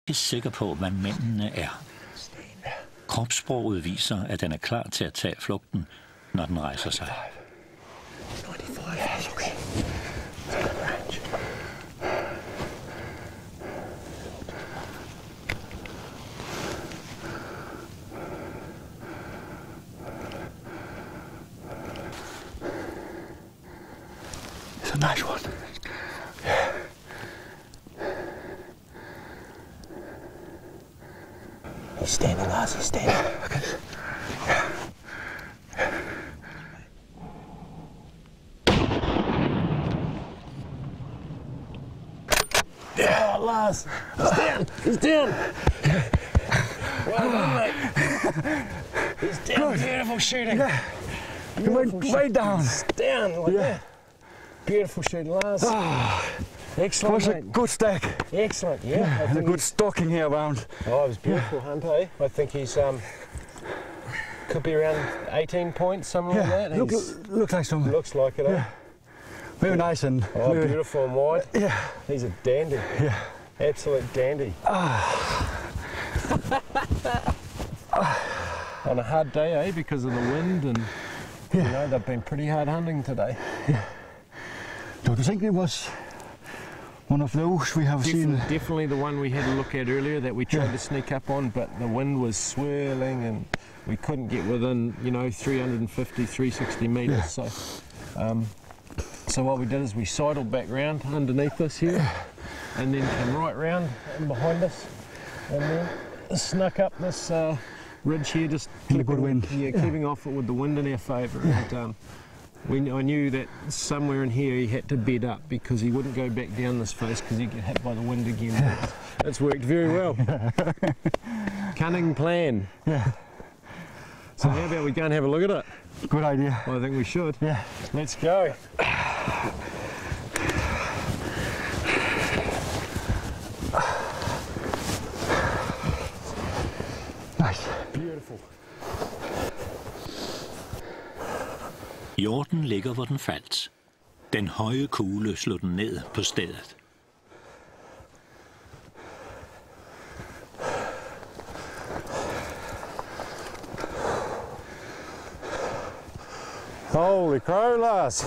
ikke sikker på, hvad mændene er. Kropssproget viser, at den er klar til at tage flugten, når den rejser sig. 95, okay. It's a nice one. Yeah. He's standing, Lars. He's standing. Okay. Yeah. Oh, Lars. He's down. He's down. Well done, mate. He's down. Good. Beautiful shooting. Yeah. He went way down. Down like that. Beautiful shooting, Lars. Oh, excellent, was a mate. good stack. Excellent, yeah. And a good stalking here around. Oh, it was beautiful hunt, eh? I think he's could be around 18 points, something like that. Looks like something. Looks like it, eh? Yeah. Very nice and very, beautiful and wide. Yeah. He's a dandy. Yeah. Absolute dandy. On a hard day, eh? Because of the wind and you know they've been pretty hard hunting today. Yeah. Do you think it was one of those we have seen? Definitely the one we had a look at earlier that we tried to sneak up on, but the wind was swirling and we couldn't get within, 350, 360 metres. Yeah. So what we did is we sidled back round underneath us here and then came right round and behind us and then snuck up this ridge here, just in a good wind. Yeah, keeping off it with the wind in our favour. And I knew that somewhere in here he had to bed up because he wouldn't go back down this face because he'd get hit by the wind again. It's worked very well. Cunning plan. Yeah. So how about we go and have a look at it? Good idea. Well, I think we should. Yeah. Let's go. Nice. Beautiful. Hjorten ligger, hvor den faldt. Den høje kugle slog den ned på stedet. Holy crow, Lars.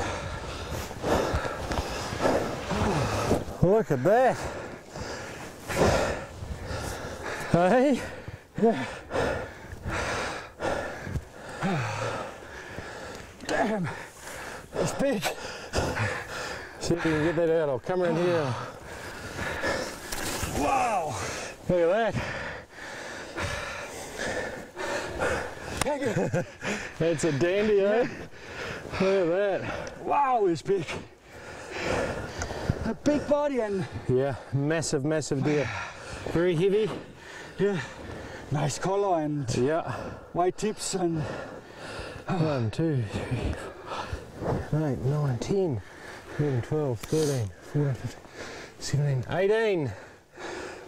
Look at that. Hey? Yeah. Damn, it's big. See if you can get that out. I'll come around here. Wow. Look at that. That's a dandy, eh? Look at that. Wow, it's big. A big body and... Yeah, massive, massive deer. Very heavy. Yeah. Nice color and white tips and... 1, 2, 3, 8, 9, 10, 11, 12, 13, 14, 15, 17, 18.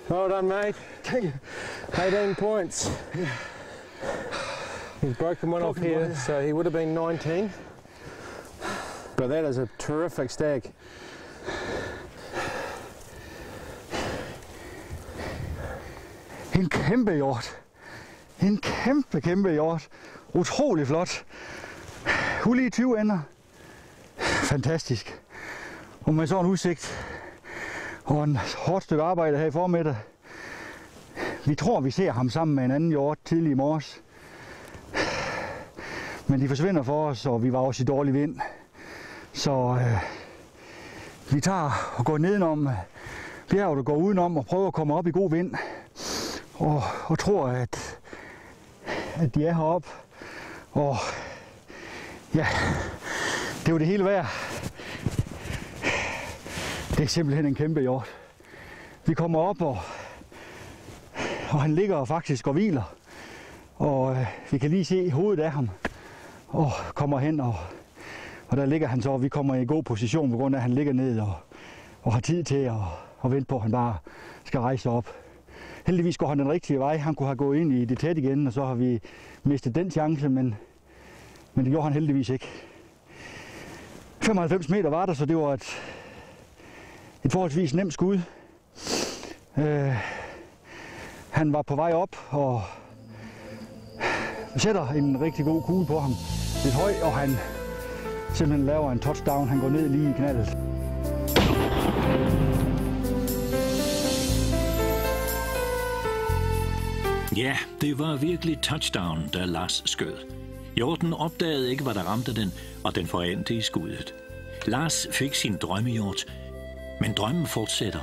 Well done, mate. 18 points. Yeah. He's broken one off here, so he would have been 19. But that is a terrific stag. En kæmpe hjort. En kæmpe hjort. Utrolig flot. Hul i 20 ender. Fantastisk. Og med sådan en udsigt. Og en hårdt stykke arbejde her i formiddag. Vi tror, vi ser ham sammen med en anden hjort tidlig i morges. Men de forsvinder for os, og vi var også i dårlig vind. Så vi tager og går nedenom bjerget og går udenom og prøver at komme op i god vind. Og tror, at de er heroppe. Og ja, det er jo det hele værd. Det er simpelthen en kæmpe hjort. Vi kommer op, og han ligger faktisk og hviler. Og vi kan lige se hovedet af ham. Og kommer hen, og der ligger han så, og vi kommer i god position på grund af, at han ligger ned og har tid til at vente på, at han bare skal rejse op. Heldigvis går han den rigtige vej. Han kunne have gået ind i det tæt igen, og så har vi mistet den chance, men det gjorde han heldigvis ikke. 95 meter var der, så det var et forholdsvis nemt skud. Han var på vej op, og sætter en rigtig god kugle på ham. Lidt høj, og han simpelthen laver en touchdown. Han går ned lige i knaldet. Ja, det var virkelig touchdown, da Lars skød. Hjorten opdagede ikke, hvad der ramte den, og den forendte i skuddet. Lars fik sin drømmehjort, men drømmen fortsætter.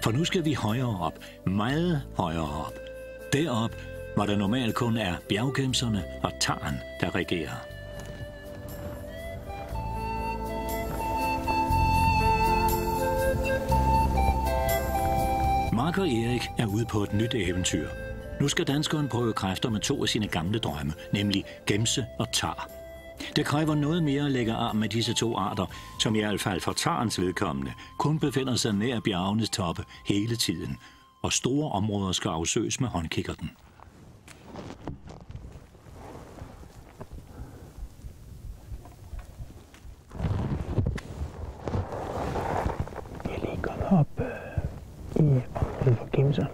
For nu skal vi højere op, meget højere op. Derop, hvor der normalt kun er bjerggemserne og taren, der regerer. Mark og Erik er ude på et nyt eventyr. Nu skal danskeren prøve kræfter med 2 af sine gamle drømme, nemlig gemse og tar. Det kræver noget mere at lægge arm med disse 2 arter, som i hvert fald for tarens vedkommende kun befinder sig nær bjergenes toppe hele tiden, og store områder skal afsøges med håndkikkerten. Vi er lige kommet op i området for gemser,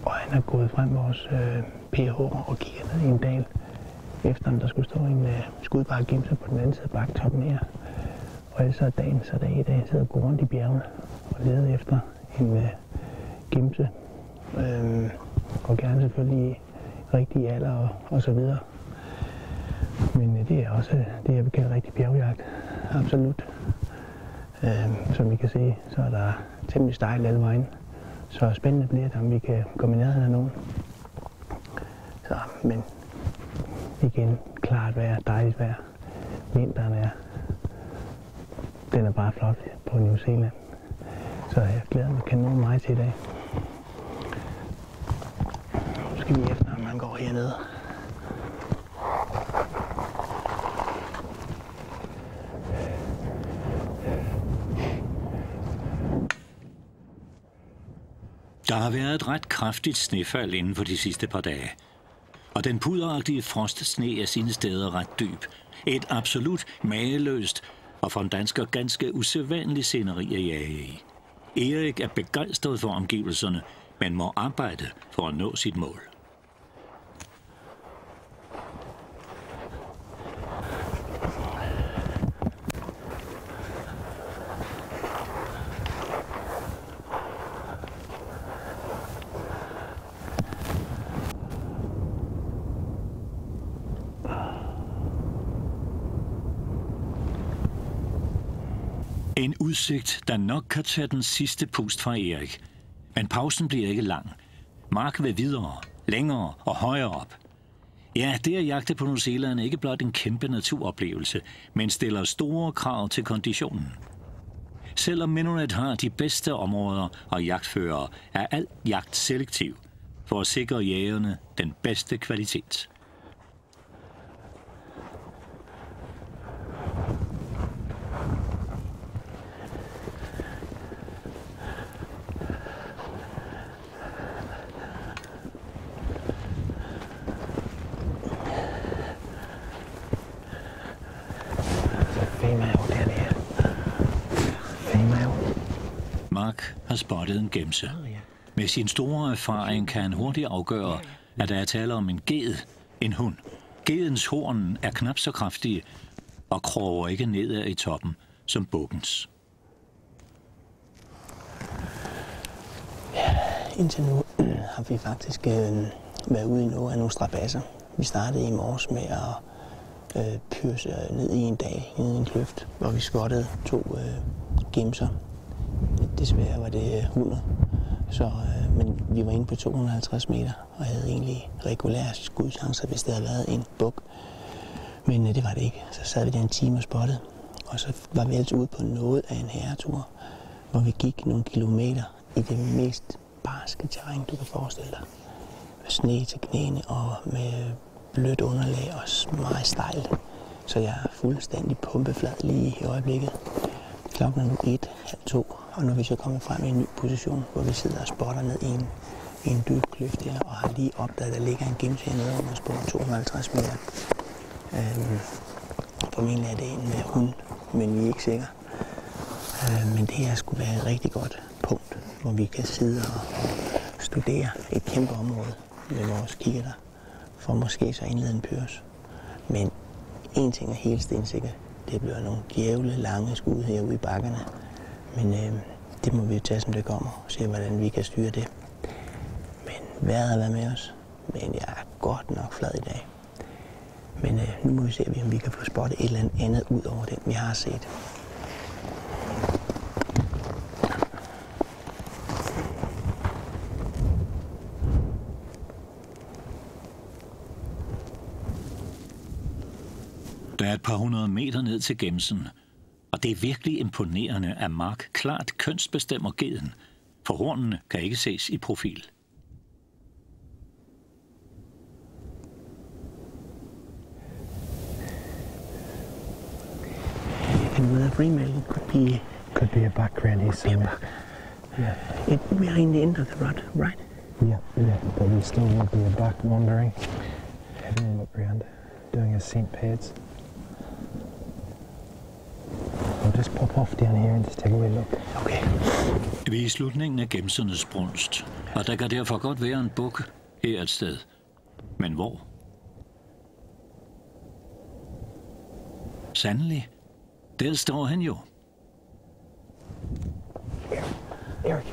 og han er gået frem vores PH og kigger ned i en dal, efter om der skulle stå en skudbar gemse på den anden side af baktoppen her. Og ellers er dagen så dag i dag sidder og går rundt i bjergene og leder efter en gemse. Og gerne selvfølgelig i rigtig alder og så videre. Men det er også det, jeg vil kalde rigtig bjergjagt. Absolut. Som I kan se, så er der temmelig stejlt alle vejen. Så spændende bliver det, om vi kan komme i nærheden af nogen. Så, men igen, klart vejr, dejligt vejr. Vinteren den er bare flot på New Zealand. Så jeg glæder mig kanon meget til i dag. Nu skal vi efter, når man går hernede. Der har været et ret kraftigt snefald inden for de sidste par dage. Og den puderagtige frostsne er sine steder ret dyb. Et absolut mageløst og for en dansker ganske usædvanligt sceneri at jage i. Erik er begejstret for omgivelserne, men må arbejde for at nå sit mål. En udsigt, der nok kan tage den sidste pust fra Erik. Men pausen bliver ikke lang. Mark vil videre, længere og højere op. Ja, det at jagte på New Zealand er ikke blot en kæmpe naturoplevelse, men stiller store krav til konditionen. Selvom Menonet har de bedste områder og jagtførere, er al jagt selektiv for at sikre jægerne den bedste kvalitet. Mark har spottet en gemse. Med sin store erfaring kan han hurtigt afgøre, at der er tale om en ged, en hund. Gedens horn er knap så kraftige og kroger ikke nedad i toppen som bukkens. Ja, indtil nu har vi faktisk været ude i nogle strabasser. Vi startede i morges med at pyrse ned i en dal, ned i en kløft, hvor vi spottede 2 gemser. Desværre var det hunder, men vi var inde på 250 meter og havde egentlig regulære skudchancer, hvis det havde været en buk. Men det var det ikke. Så sad vi der en time og spottede, og så var vi altså ude på noget af en herretur, hvor vi gik nogle kilometer i det mest barske terræn, du kan forestille dig. Med sne til knæene og med blødt underlag og meget stejlt. Så jeg er fuldstændig pumpeflad lige i øjeblikket. Klokken er nu 1:30, og nu er vi så kommet frem i en ny position, hvor vi sidder og spotter ned i en dyb kløft her, og har lige opdaget, at der ligger en gemse hernede under os på 250 meter. Formentlig er det en med hund, men vi er ikke sikre. Men det her skulle være et rigtig godt punkt, hvor vi kan sidde og studere et kæmpe område med vores kikkerter, for måske så indlede en pyrus. Men en ting er helt stensikker. Det bliver nogle djævle lange skud herude i bakkerne. Men det må vi jo tage, som det kommer, og se, hvordan vi kan styre det. Men vejret har været med os, men jeg er godt nok flad i dag. Men nu må vi se, om vi kan få spottet et eller andet ud over den, vi har set. Der er et par 100 meter ned til gemsen, og det er virkelig imponerende, at Mark klart kønsbestemmer geden, for hornene kan ikke ses i profil. And with a female, it Could be a buck around here somewhere. Yeah. we are in the end of the rut, right? Yeah, but there still would be a buck wandering. Having a look around, doing his scent pads. I'll just pop off down here and just take a wee look. Okay. Vi er i slutningen af gemsernes brunst, og der kan derfor godt være en buk her et sted. Men hvor? Sandelig. Der står han jo. Eric,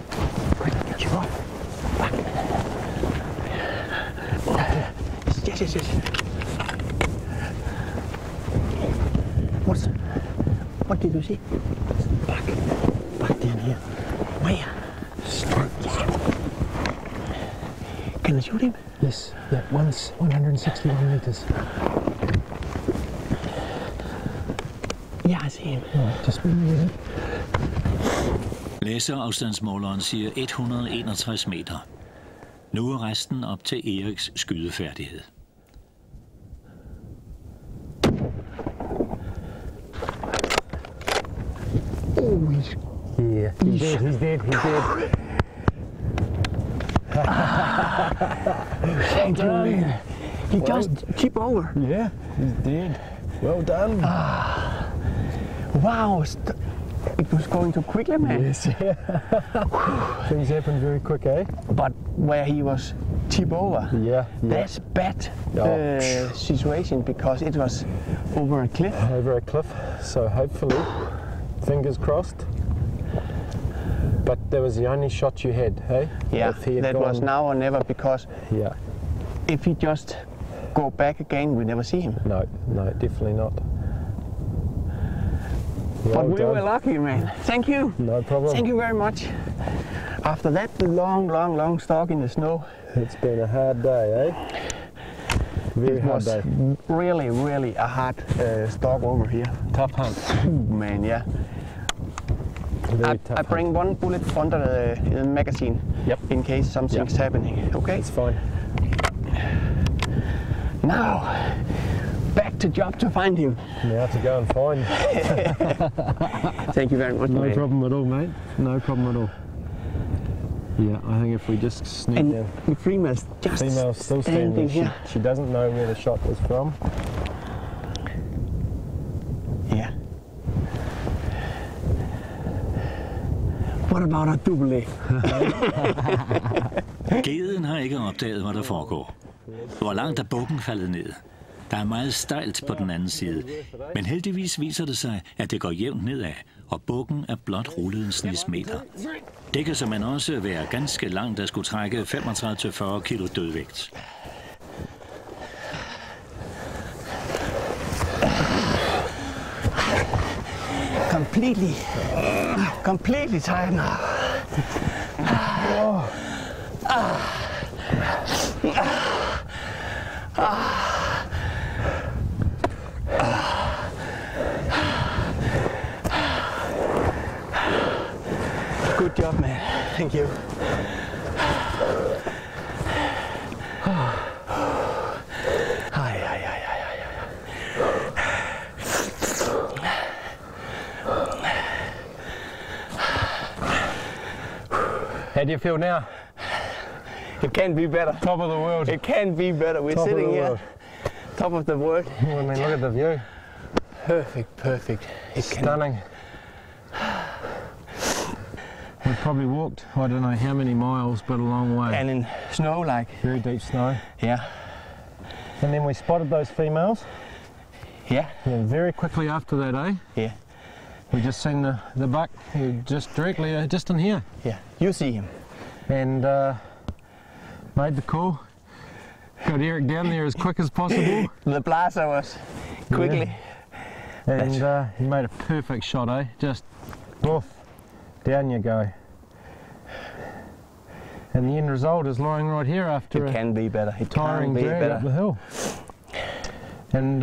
quick, get you off. Back. Yes. What did you see? Back down here. Where? Yeah. Can I shoot him? Yes, yeah, one's 161 meters. Yeah, I see him. Right, just bring me in. Laserafstandsmåleren siger 161 meter. Nu er resten op til Eriks skydefærdighed. Oh, he's He's dead. thank you, man. He just tipped over. Yeah, he's dead. Well done. Wow, it was going too quickly, man. Yes, yeah. Things happen very quick, eh? But where he was tipped over, Yeah. that's bad situation because it was over a cliff. Over a cliff, so hopefully, fingers crossed. But that was the only shot you had, hey? Yeah, If he had that was now or never because Yeah. if he just go back again, we never see him. No, definitely not. But Well we done. were lucky, man. Thank you. No problem. Thank you very much. After that long stalk in the snow, It's been a hard day, eh? Very it hard was day. really a hard stalk over here. Tough hunt. Man, yeah. Very I tough bring one bullet under the magazine. Yep. In case something's happening. Okay. It's fine. Now, back to job to find him. Now to go and find. Thank you very much, No man. problem at all, mate. No problem at all. Yeah, I think if we just sneak And down. the female's just Female's still standing. here. She doesn't know where the shot was from. Yeah. What about a double? Geden har ikke opdaget, hvad der foregår. Hvor langt er bukken faldet ned? Der er meget stejlt på den anden side, men heldigvis viser det sig, at det går jævnt nedad, og bukken er blot rullet en snes meter. Det kan simpelthen også være ganske langt at skulle trække 35-40 kilo dødvægt. Completely tired now. Good job, man. Thank you. How do you feel now? It can't be better. Top of the world. It can't be better. We're Top of sitting the here, world. top of the world. I mean, look at the view. Perfect. It can. Stunning. We probably walked, I don't know how many miles, but a long way. And in snow, like. Very deep snow. Yeah. And then we spotted those females. Yeah. Yeah, very quickly after that, eh? Yeah. We just seen the buck just directly, just in here. Yeah. You see him. And made the call. Got Eric down there as quick as possible. The blaster was quickly. Yeah. And he made a perfect shot, eh? Just woof, down you go. And the end result is lying right here after It can be better. It tiring can be drag up the better. hill. And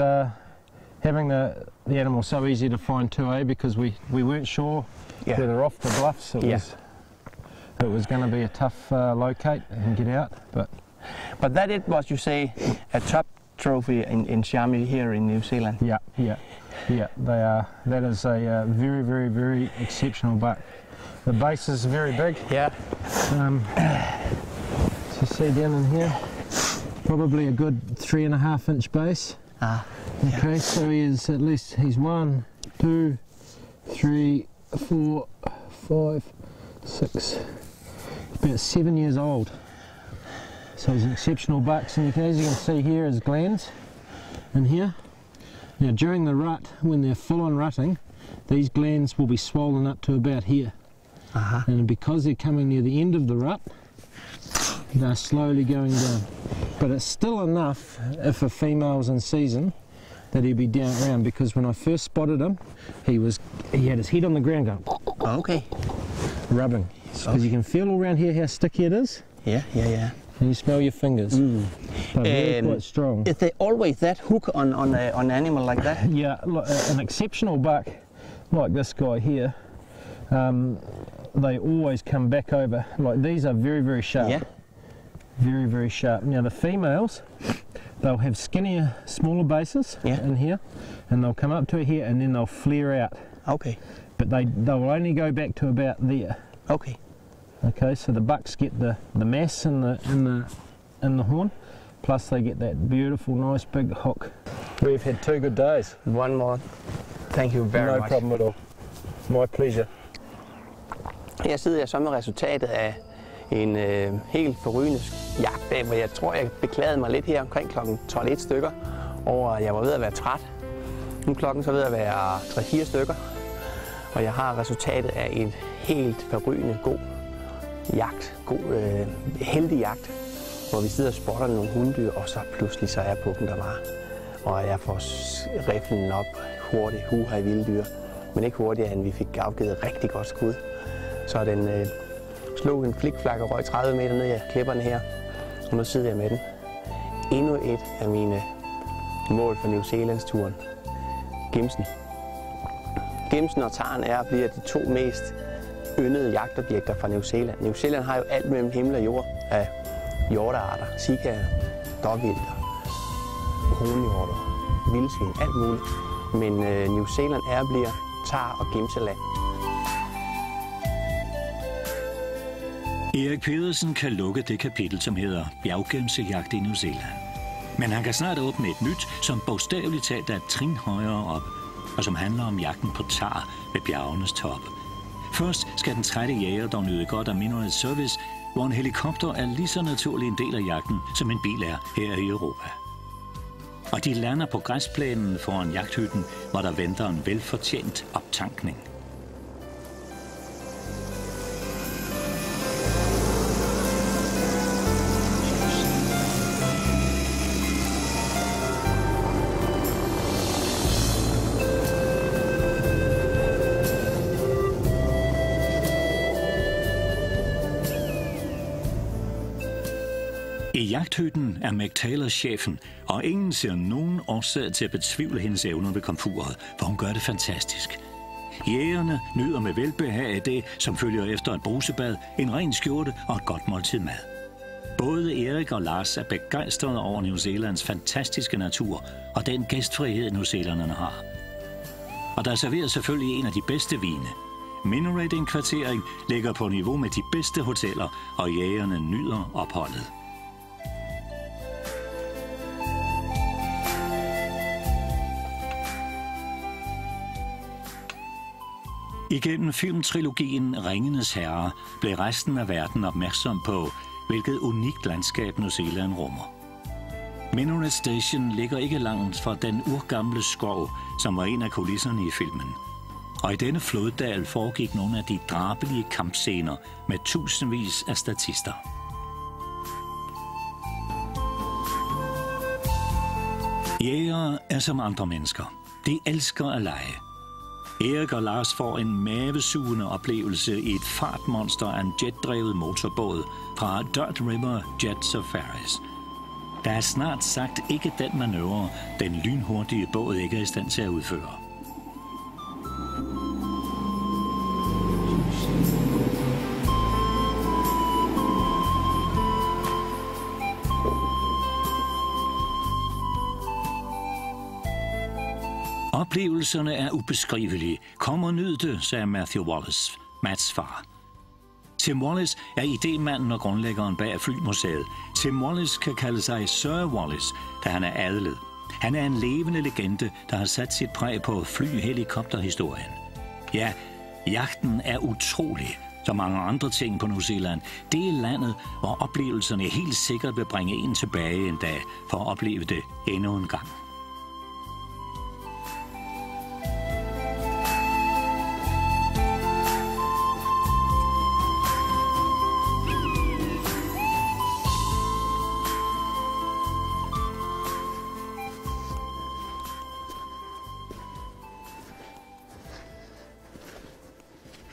having the animal so easy to find too, eh? Because we weren't sure Yeah. whether off the bluffs it was going to be a tough locate and get out, But that it was, you say, a top trophy in Sami here in New Zealand. yeah, they are. That is a very, very, very exceptional buck. The base is very big. Yeah. So you see down in here, probably a good 3.5 inch base. Ah. Okay, so he's 1, 2, 3, 4, 5, 6, about 7 years old. So he's an exceptional buck. And as you can see here, his glands in here. Now during the rut, when they're full on rutting, these glands will be swollen up to about here. And because they're coming near the end of the rut, they're slowly going down. But it's still enough if a female's in season that he'll be down around, because when I first spotted him, he had his head on the ground going Okay. rubbing. Because you can feel all around here how sticky it is, Yeah. and you smell your fingers. They're really quite strong. Is there always that hook on an animal like that? Yeah, an exceptional buck like this guy here, they always come back over. Like these are very, very sharp. Yeah. Very, very sharp. Now the females, they'll have skinnier, smaller bases in here, and they'll come up to here and then they'll flare out. Okay. But they'll only go back to about there. Okay. Okay, so the bucks get the mass in the horn, plus they get that beautiful, nice big hook. We've had 2 good days. One more. Thank you very much. No problem at all. My pleasure. Her sidder jeg så med resultatet af en helt forrygende jagt, hvor jeg tror, jeg beklagede mig lidt her omkring kl. 12-1 stykker, over at jeg var ved at være træt. Nu er klokken så ved at være 3-4 stykker, og jeg har resultatet af en helt forrygende god jagt, heldig jagt, hvor vi sidder og spotter nogle hunddyr, og så pludselig så er pukken der var. Og jeg får riflen op hurtigt, huha i vilde dyr, men ikke hurtigere end vi fik afgivet rigtig godt skud. Så den slog en flikflak og røg 30 meter ned ad klipperne her, og nu sidder jeg med den. Endnu et af mine mål for New Zealands-turen. Gimsen. Gimsen og taren er og bliver de 2 mest yndede jagtobjekter fra New Zealand. New Zealand har jo alt mellem himmel og jord af hjortearter, sikaer, dårvilder, kronhjorter, vildsvin, alt muligt. Men New Zealand er og bliver tar- og gimseland. Erik Pedersen kan lukke det kapitel, som hedder bjerggemsejagt i New Zealand. Men han kan snart åbne et nyt, som bogstaveligt talt er et trin højere op, og som handler om jagten på tar ved bjergenes top. Først skal den trætte jæger dog nyde godt af mineral service, hvor en helikopter er lige så naturlig en del af jagten, som en bil er her i Europa. Og de lander på græsplænen foran jagthytten, hvor der venter en velfortjent optankning. I jagthytten er Meg Taylor chefen, og ingen ser nogen årsag til at betvivle hendes evner ved komfuret, for hun gør det fantastisk. Jægerne nyder med velbehag af det, som følger efter et brusebad, en ren skjorte og et godt måltid mad. Både Erik og Lars er begejstrede over New Zealands fantastiske natur og den gæstfrihed, newzealanderne har. Og der serveres selvfølgelig en af de bedste vine. Minaret-indkvartering ligger på niveau med de bedste hoteller, og jægerne nyder opholdet. Igennem filmtrilogien Ringenes Herre blev resten af verden opmærksom på, hvilket unikt landskab New Zealand rummer. Minaret Station ligger ikke langt fra den urgamle skov, som var en af kulisserne i filmen. Og i denne floddal foregik nogle af de drabelige kampscener med tusindvis af statister. Jægere er som andre mennesker. De elsker at lege. Erik og Lars får en mavesugende oplevelse i et fartmonster af en jetdrevet motorbåd fra Dirt River Jet Safaris. Der er snart sagt ikke den manøvre, den lynhurtige båd ikke er i stand til at udføre. Oplevelserne er ubeskrivelige. Kom og nyd det, sagde Matthew Wallace, Matts far. Tim Wallace er idémanden og grundlæggeren bag Flymuseet. Tim Wallace kan kalde sig Sir Wallace, da han er adlet. Han er en levende legende, der har sat sit præg på fly-helikopterhistorien. Ja, jagten er utrolig, som mange andre ting på New Zealand. Det er landet, hvor oplevelserne helt sikkert vil bringe en tilbage en dag for at opleve det endnu en gang.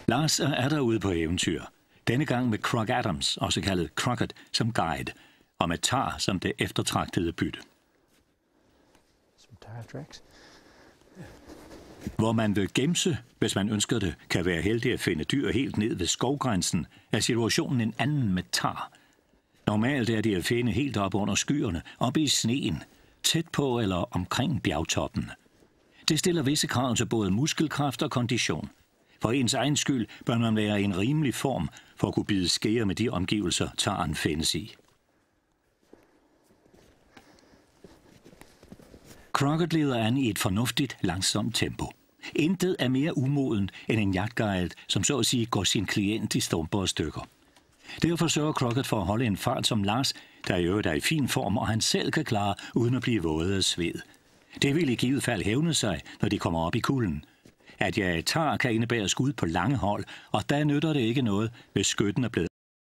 Lars er derude på eventyr. Denne gang med Croc Adams, også kaldet Crockett, som guide, og med tar som det eftertragtede bytte. Hvor man ved Gemse, hvis man ønsker det, kan være heldig at finde dyr helt ned ved skovgrænsen, er situationen en anden med tar. Normalt er de at finde helt op under skyerne, oppe i sneen, tæt på eller omkring bjergtoppen. Det stiller visse krav til både muskelkraft og kondition. For ens egen skyld bør man være i en rimelig form for at kunne bide skære med de omgivelser, taren findes i. Crockett leder an i et fornuftigt, langsomt tempo. Intet er mere umoden end en jagtguide, som så at sige går sin klient i stumper og stykker. Derfor sørger Crockett for at holde en fart som Lars, der i øvrigt er i fin form, og han selv kan klare uden at blive våde af sved. Det vil i givet fald hævne sig, når de kommer op i kulden. At jeg tar kan indebære skud på lange hold, og der nytter det ikke noget, hvis skytten er blevet